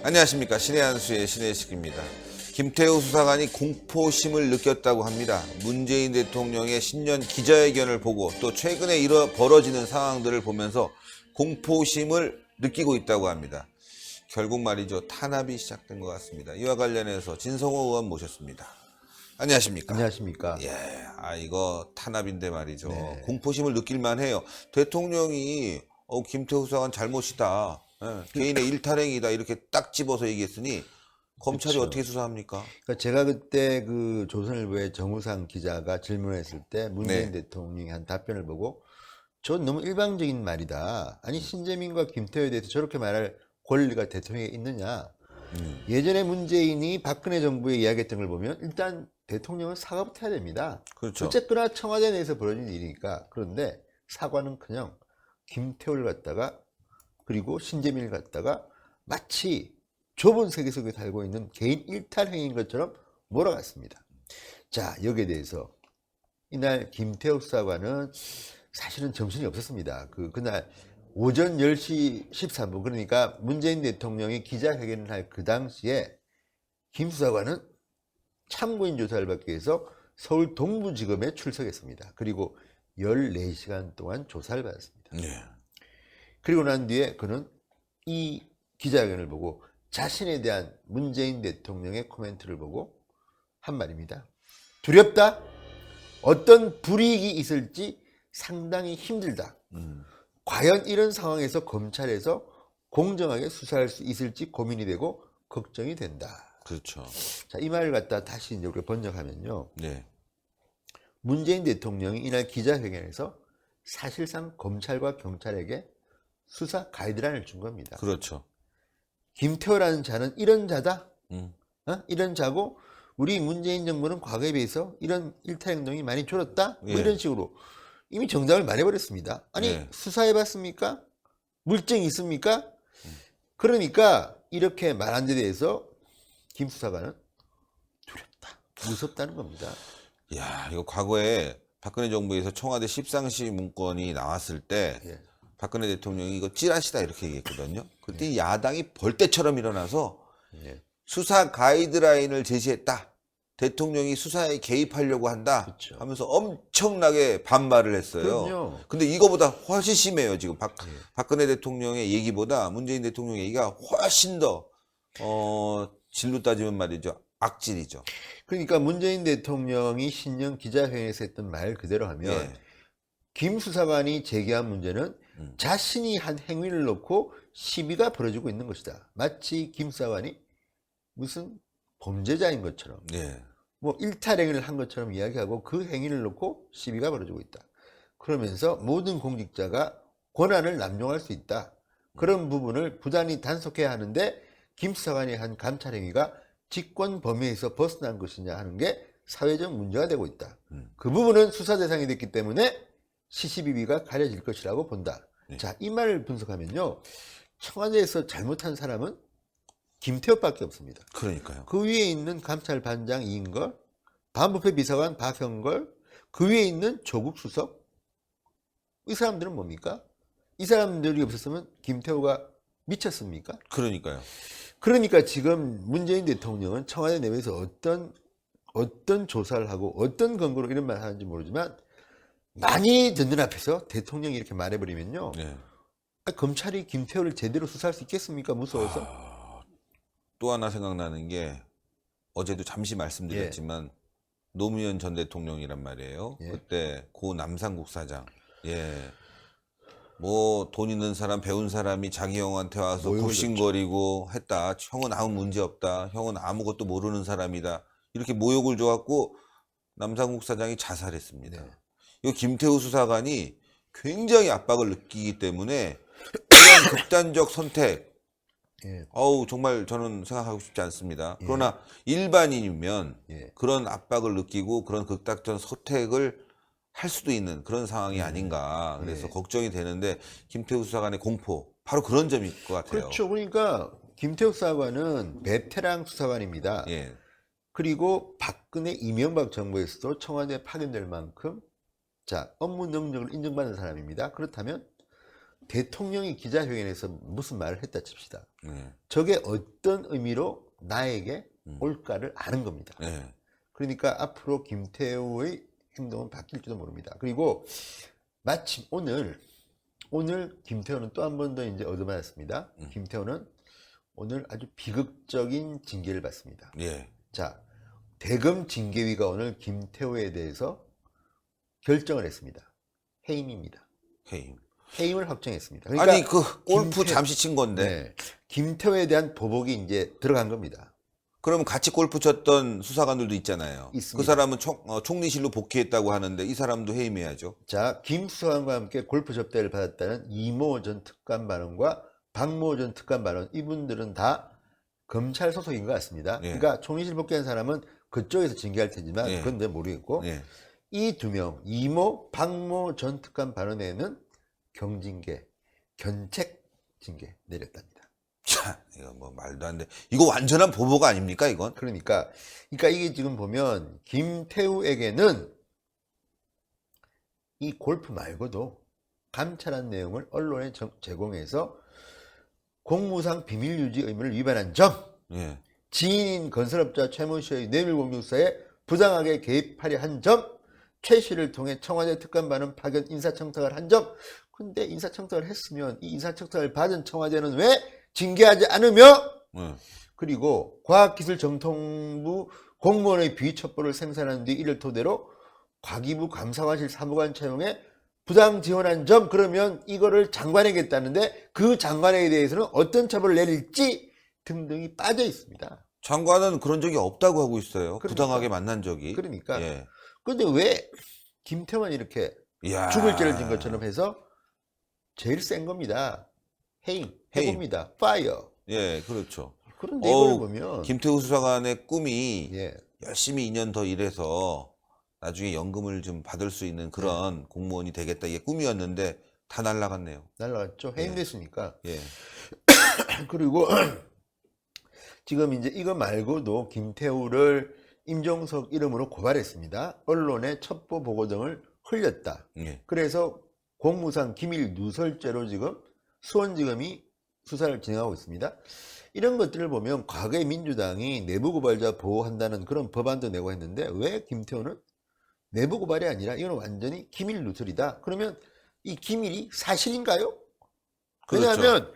안녕하십니까. 신의 한수의 신의식입니다. 김태우 수사관이 공포심을 느꼈다고 합니다. 문재인 대통령의 신년 기자회견을 보고 또 최근에 벌어지는 상황들을 보면서 공포심을 느끼고 있다고 합니다. 결국 말이죠. 탄압이 시작된 것 같습니다. 이와 관련해서 진성호 의원 모셨습니다. 안녕하십니까. 안녕하십니까. 예, 이거 탄압인데 말이죠. 네. 공포심을 느낄만 해요. 대통령이 김태우 수사관 잘못이다. 예, 개인의 일탈행위다. 이렇게 딱 집어서 얘기했으니 검찰이 그쵸. 어떻게 수사합니까? 그러니까 제가 그때 그 조선일보의 정우상 기자가 질문했을 때 문재인 네. 대통령이 한 답변을 보고 저 너무 일방적인 말이다. 아니 신재민과 김태호에 대해서 저렇게 말할 권리가 대통령에 있느냐. 예전에 문재인이 박근혜 정부에 이야기했던 걸 보면 일단 대통령은 사과부터 해야 됩니다. 그렇죠. 어쨌거나 청와대 내에서 벌어진 일이니까. 그런데 사과는커녕 김태호를 갖다가 그리고 신재민을 갖다가 마치 좁은 세계 속에 살고 있는 개인 일탈 행위인 것처럼 몰아갔습니다. 자, 여기에 대해서 이날 김태우 수사관은 사실은 정신이 없었습니다. 그날 오전 10시 13분, 그러니까 문재인 대통령이 기자회견을 할 그 당시에 김 수사관은 참고인 조사를 받기 위해서 서울 동부지검에 출석했습니다. 그리고 14시간 동안 조사를 받았습니다. 네. 그리고 난 뒤에 그는 이 기자회견을 보고 자신에 대한 문재인 대통령의 코멘트를 보고 한 말입니다. 두렵다. 어떤 불이익이 있을지 상당히 힘들다. 과연 이런 상황에서 검찰에서 공정하게 수사할 수 있을지 고민이 되고 걱정이 된다. 그렇죠. 자, 이 말을 갖다 다시 이제 우리가 번역하면요. 네. 문재인 대통령이 이날 기자회견에서 사실상 검찰과 경찰에게 수사 가이드라인을 준 겁니다. 그렇죠. 김태호라는 자는 이런 자다. 음. 이런 자고 우리 문재인 정부는 과거에 비해서 이런 일탈 행동이 많이 줄었다. 뭐 예. 이런 식으로 이미 정답을 말해버렸습니다. 아니 예. 수사해봤습니까? 물증이 있습니까? 그러니까 이렇게 말한 데 대해서 김 수사관은 두렵다, 무섭다는 겁니다. 야, 이거 과거에 박근혜 정부에서 청와대 십상시 문건이 나왔을 때 예. 박근혜 대통령이 이거 찌라시다 이렇게 얘기했거든요. 그때 야당이 벌떼처럼 일어나서 예. 수사 가이드라인을 제시했다. 대통령이 수사에 개입하려고 한다. 그쵸. 하면서 엄청나게 반발을 했어요. 그럼요. 근데 이거보다 훨씬 심해요. 지금 박근혜 대통령의 얘기보다 문재인 대통령의 얘기가 훨씬 더 질로 따지면 말이죠. 악질이죠. 그러니까 문재인 대통령이 신년 기자회견에서 했던 말 그대로 하면 예. 김 수사관이 제기한 문제는 자신이 한 행위를 놓고 시비가 벌어지고 있는 것이다. 마치 김 수사관이 무슨 범죄자인 것처럼 예. 뭐 일탈행위를 한 것처럼 이야기하고 그 행위를 놓고 시비가 벌어지고 있다. 그러면서 모든 공직자가 권한을 남용할 수 있다. 그런 부분을 부단히 단속해야 하는데 김 수사관이 한 감찰 행위가 직권 범위에서 벗어난 것이냐 하는 게 사회적 문제가 되고 있다. 그 부분은 수사 대상이 됐기 때문에 시시비비가 가려질 것이라고 본다. 자, 이 말을 분석하면요. 청와대에서 잘못한 사람은 김태호밖에 없습니다. 그러니까요. 그 위에 있는 감찰반장 이인걸, 반부패 비서관 박형걸, 그 위에 있는 조국 수석. 이 사람들은 뭡니까? 이 사람들이 없었으면 김태호가 미쳤습니까? 그러니까요. 그러니까 지금 문재인 대통령은 청와대 내부에서 어떤 조사를 하고 어떤 근거로 이런 말을 하는지 모르지만 많이 듣는 앞에서 대통령이 이렇게 말해버리면요. 네. 검찰이 김태호를 제대로 수사할 수 있겠습니까? 무서워서. 또 하나 생각나는 게 어제도 잠시 말씀드렸지만 노무현 전 대통령이란 말이에요. 예. 그때 고 남산국 사장. 예. 뭐 돈 있는 사람, 배운 사람이 자기 형한테 와서 모욕을 굽신거리고 했다. 형은 아무 문제 없다. 형은 아무것도 모르는 사람이다. 이렇게 모욕을 줘갖고 남산국 사장이 자살했습니다. 네. 이거 김태우 수사관이 굉장히 압박을 느끼기 때문에 이런 극단적 선택, 예. 정말 저는 생각하고 싶지 않습니다. 그러나 일반인이면 예. 그런 압박을 느끼고 그런 극단적 선택을 할 수도 있는 그런 상황이 아닌가. 그래서 걱정이 되는데 김태우 수사관의 공포, 바로 그런 점일 것 같아요. 그렇죠. 그러니까 김태호 수사관은 베테랑 수사관입니다. 예. 그리고 박근혜 이명박 정부에서도 청와대에 파견될 만큼 자 업무 능력을 인정받는 사람입니다. 그렇다면 대통령이 기자회견에서 무슨 말을 했다 칩시다. 네. 저게 어떤 의미로 나에게 올까를 아는 겁니다. 네. 그러니까 앞으로 김태우의 행동은 바뀔지도 모릅니다. 그리고 마침 오늘 김태우는 또 한 번 더 이제 얻어맞았습니다. 김태우는 오늘 아주 비극적인 징계를 받습니다. 예. 자, 대검 징계위가 오늘 김태우에 대해서 결정을 했습니다. 해임입니다. 해임. 해임을 확정했습니다. 그러니까 아니 그 골프 잠시 친 건데. 네, 김태우에 대한 보복이 이제 들어간 겁니다. 그러면 같이 골프 쳤던 수사관들도 있잖아요. 있습니다. 그 사람은 총리실로 복귀했다고 하는데 이 사람도 해임해야죠. 자, 김 수사관과 함께 골프 접대를 받았다는 이모 전 특감반원과 박모 전 특감반원, 이분들은 다 검찰 소속인 것 같습니다. 예. 그러니까 총리실 복귀한 사람은 그쪽에서 징계할 테지만 예. 그건 내가 모르겠고 예. 이 두 명, 이모, 박모 전 특감반원에는 경징계, 견책 징계 내렸답니다. 자, 이거 뭐 말도 안 돼. 이거 완전한 보복 아닙니까 이건? 그러니까 이게 지금 보면 김태우에게는 이 골프 말고도 감찰한 내용을 언론에 제공해서 공무상 비밀 유지 의무를 위반한 점, 예. 지인인 건설업자 최모 씨의 뇌물공유 수사에 부당하게 개입하려 한 점, 최 씨를 통해 청와대 특감반원 파견 인사청탁을 한 점. 근데 인사청탁을 했으면 이 인사청탁을 받은 청와대는 왜 징계하지 않으며, 예. 그리고 과학기술정통부 공무원의 비위첩보를 생산한 뒤 이를 토대로 과기부 감사관실 사무관 채용에 부당 지원한 점, 그러면 이거를 장관에게 했다는데 그 장관에 대해서는 어떤 처벌을 내릴지 등등이 빠져 있습니다. 장관은 그런 적이 없다고 하고 있어요. 그러니까. 부당하게 만난 적이. 그러니까. 예. 그런데 왜 김태만 이렇게 이야. 죽을 죄를 진 것처럼 해서 제일 센 겁니다. 해봅니다. 파이어. 예, 그렇죠. 그런데 이걸 보면 김태우 수사관의 꿈이 예, 열심히 2년 더 일해서 나중에 연금을 좀 받을 수 있는 그런 공무원이 되겠다. 이게 꿈이었는데 다 날라갔네요. 날라갔죠. 해임됐으니까. 예. 그리고 지금 이제 이거 말고도 김태우를 임종석 이름으로 고발했습니다. 언론에 첩보 보고 등을 흘렸다. 예. 그래서 공무상 기밀 누설죄로 지금 수원지검이 수사를 진행하고 있습니다. 이런 것들을 보면 과거에 민주당이 내부 고발자 보호한다는 그런 법안도 내고 했는데 왜 김태우는 내부 고발이 아니라 이건 완전히 기밀 누설이다. 그러면 이 기밀이 사실인가요? 그렇죠. 왜냐하면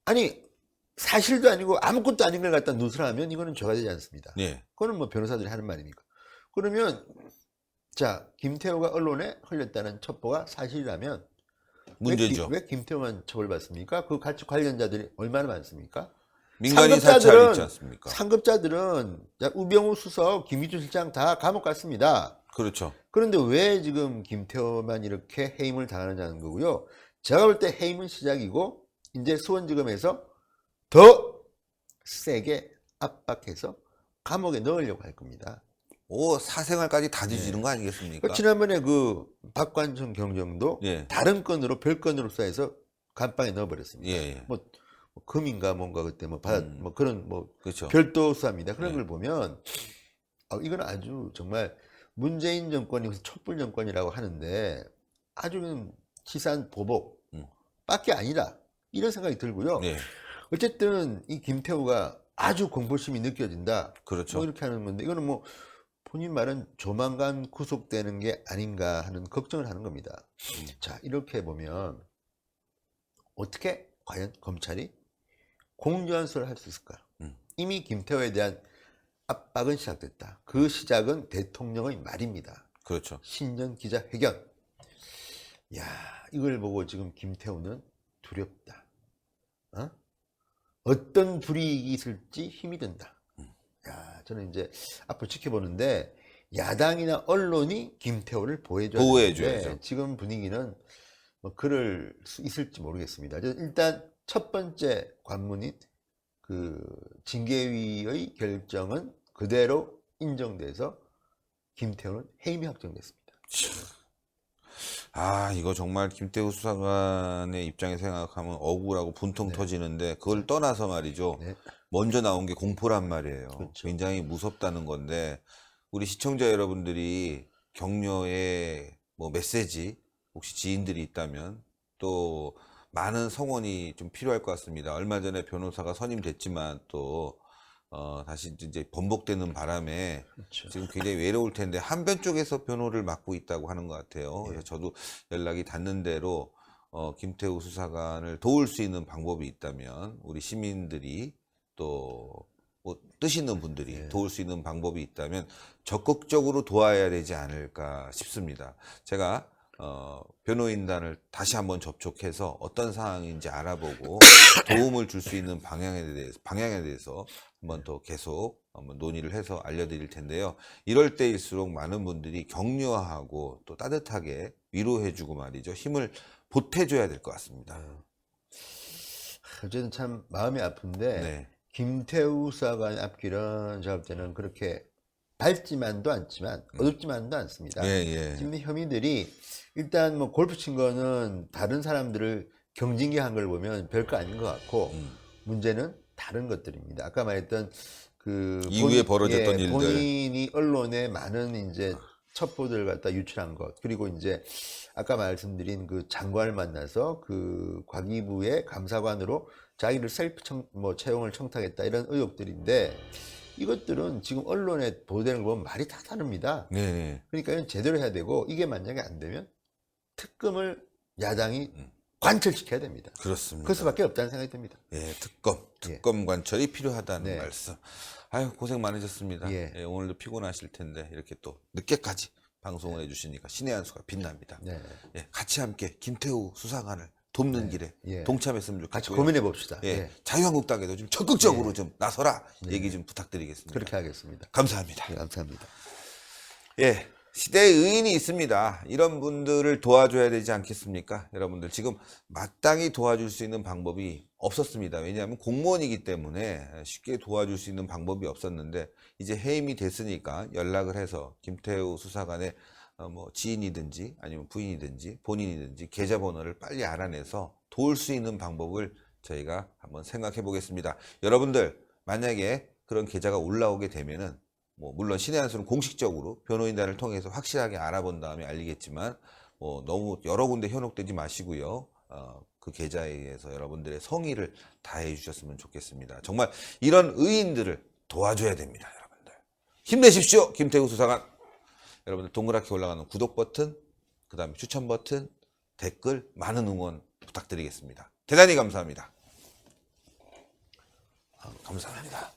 아니 사실도 아니고 아무것도 아닌 걸 갖다 누설하면 이거는 죄가 되지 않습니다. 예. 그거는 뭐 변호사들이 하는 말이니까. 그러면 자, 김태우가 언론에 흘렸다는 첩보가 사실이라면 문제죠. 왜 김태우만 처벌받습니까? 그 같이 관련자들이 얼마나 많습니까? 민간인 사찰 있지 않습니까? 상급자들은 우병우 수석, 김희주 실장 다 감옥 갔습니다. 그렇죠. 그런데 왜 지금 김태우만 이렇게 해임을 당하느냐는 거고요. 제가 볼 때 해임은 시작이고 이제 수원지검에서 더 세게 압박해서 감옥에 넣으려고 할 겁니다. 오, 사생활까지 다 뒤지는 거 아니겠습니까? 그러니까 지난번에 그 박관청 경정도 예. 다른 건으로 별건으로 수사해서 감방에 넣어버렸습니다. 예, 예. 뭐 금인가 뭔가 그때 뭐 뭐 그런 뭐 그렇죠. 별도 수사입니다. 그런 예. 걸 보면 이건 아주 정말 문재인 정권이 촛불 정권이라고 하는데 아주 그냥 치사한 보복 밖에 아니라 이런 생각이 들고요. 예. 어쨌든 이 김태우가 아주 공포심이 느껴진다. 그렇죠. 뭐 이렇게 하는 건데 이거는 뭐 본인 말은 조만간 구속되는 게 아닌가 하는 걱정을 하는 겁니다. 자, 이렇게 보면 어떻게 과연 검찰이 공정한 수사를 할 수 있을까? 이미 김태호에 대한 압박은 시작됐다. 그 시작은 대통령의 말입니다. 그렇죠. 신년 기자회견. 야, 이걸 보고 지금 김태우는 두렵다. 어떤 불이익이 있을지 힘이 든다. 야, 저는 이제 앞으로 지켜보는데 야당이나 언론이 김태우를 보호해줘야죠. 보호해줘야죠. 지금 분위기는 뭐 그럴 수 있을지 모르겠습니다. 일단 첫 번째 관문인 그 징계위의 결정은 그대로 인정돼서 김태우는 해임이 확정됐습니다. 아, 이거 정말 김태우 수사관의 입장에 생각하면 억울하고 분통 터지는데 그걸 떠나서 말이죠. 네. 먼저 나온 게 공포란 말이에요. 그렇죠. 굉장히 무섭다는 건데 우리 시청자 여러분들이 격려의 뭐 메시지 혹시 지인들이 있다면 또 많은 성원이 좀 필요할 것 같습니다. 얼마 전에 변호사가 선임됐지만 또 다시 이제 번복되는 바람에 그렇죠. 지금 굉장히 외로울 텐데 한변 쪽에서 변호를 맡고 있다고 하는 것 같아요. 그래서 저도 연락이 닿는 대로 김태우 수사관을 도울 수 있는 방법이 있다면 우리 시민들이 또 뭐 뜻 있는 분들이 도울 수 있는 방법이 있다면 적극적으로 도와야 되지 않을까 싶습니다. 제가 변호인단을 다시 한번 접촉해서 어떤 상황인지 알아보고 도움을 줄 수 있는 방향에 대해서 한번 더 계속 한번 논의를 해서 알려드릴 텐데요. 이럴 때일수록 많은 분들이 격려하고 또 따뜻하게 위로해주고 말이죠. 힘을 보태줘야 될 것 같습니다. 어쨌든 참 마음이 아픈데 네. 김태우 수사관의 앞길은 제가 볼 때는 그렇게 밝지만도 않지만 어둡지만도 않습니다. 예, 예. 지금 혐의들이 일단 뭐 골프 친 거는 다른 사람들을 경징계한 걸 보면 별거 아닌 것 같고 문제는 다른 것들입니다. 아까 말했던 그 이후에 벌어졌던 일들. 본인이 언론에 많은 이제 첩보들을 갖다 유출한 것, 그리고 이제 아까 말씀드린 그 장관을 만나서 그 과기부의 감사관으로 자기를 셀프 채용을 청탁했다, 이런 의혹들인데 이것들은 지금 언론에 보도되는 거 보면 말이 다 다릅니다. 네. 그러니까 이건 제대로 해야 되고, 이게 만약에 안 되면 특검을 야당이 관철시켜야 됩니다. 그렇습니다. 그 수밖에 없다는 생각이 듭니다. 예, 특검 관철이 필요하다는 네. 말씀. 아유, 고생 많으셨습니다. 예. 예, 오늘도 피곤하실 텐데 이렇게 또 늦게까지 방송을 해주시니까 신의 한 수가 빛납니다. 네. 예, 같이 함께 김태우 수사관을 돕는 길에 예. 동참했으면 좋겠고요. 같이 고민해 봅시다. 예, 예. 자유한국당에도 좀 적극적으로 좀 나서라 얘기 좀 부탁드리겠습니다. 그렇게 하겠습니다. 감사합니다. 네, 감사합니다. 예, 시대의 의인이 있습니다. 이런 분들을 도와줘야 되지 않겠습니까? 여러분들 지금 마땅히 도와줄 수 있는 방법이 없었습니다. 왜냐하면 공무원이기 때문에 쉽게 도와줄 수 있는 방법이 없었는데 이제 해임이 됐으니까 연락을 해서 김태우 수사관의 뭐 지인이든지 아니면 부인이든지 본인이든지 계좌번호를 빨리 알아내서 도울 수 있는 방법을 저희가 한번 생각해 보겠습니다. 여러분들 만약에 그런 계좌가 올라오게 되면은 뭐 물론 신의 한 수는 공식적으로 변호인단을 통해서 확실하게 알아본 다음에 알리겠지만 뭐 너무 여러 군데 현혹되지 마시고요. 그 계좌에 의해서 여러분들의 성의를 다해 주셨으면 좋겠습니다. 정말 이런 의인들을 도와줘야 됩니다, 여러분들. 힘내십시오, 김태우 수사관. 여러분들 동그랗게 올라가는 구독 버튼, 그 다음에 추천 버튼, 댓글 많은 응원 부탁드리겠습니다. 대단히 감사합니다. 감사합니다.